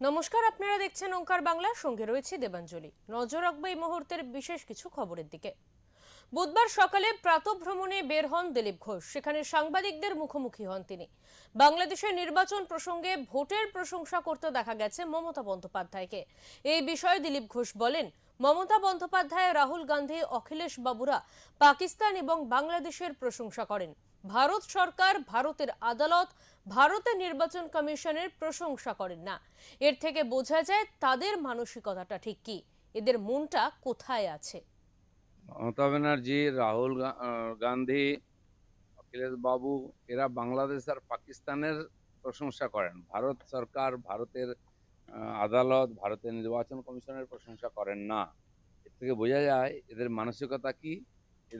নমস্কার, আপনারা দেখছেন ওঙ্কার বাংলা, সঙ্গে রয়েছে দেবাঞ্জলি। নজর রাখবো এই মুহূর্তের বিশেষ কিছু খবরের দিকে। বুধবার সকালে প্রাতঃভ্রমণে বের হন দিলীপ ঘোষ। সেখানে সাংবাদিকদের মুখোমুখি হন তিনি। বাংলাদেশের নির্বাচন প্রসঙ্গে ভোটের প্রশংসা করতে দেখা গেছে মমতা বন্দ্যোপাধ্যায়কে। এই বিষয়ে দিলীপ ঘোষ বলেন, মমতা বন্দ্যোপাধ্যায়, রাহুল গান্ধী, অখিলেশ বাবুরা পাকিস্তান এবং বাংলাদেশের প্রশংসা করেন। ভারত সরকার, ভারতের আদালত, ভারতের নির্বাচন কমিশনের প্রশংসা করেন না। এর থেকে বোঝা যায় তাদের মানসিকতাটা ঠিক কি, এদের মনটা কোথায় আছে। মমতা ব্যানার্জি, রাহুল গান্ধী, অখিলেশ বাবু এরা বাংলাদেশ আর পাকিস্তানের প্রশংসা করেন। ভারত সরকার, ভারতের আদালত, ভারতের নির্বাচন কমিশনের প্রশংসা করেন না। এর থেকে বোঝা যায় এদের মানসিকতা কি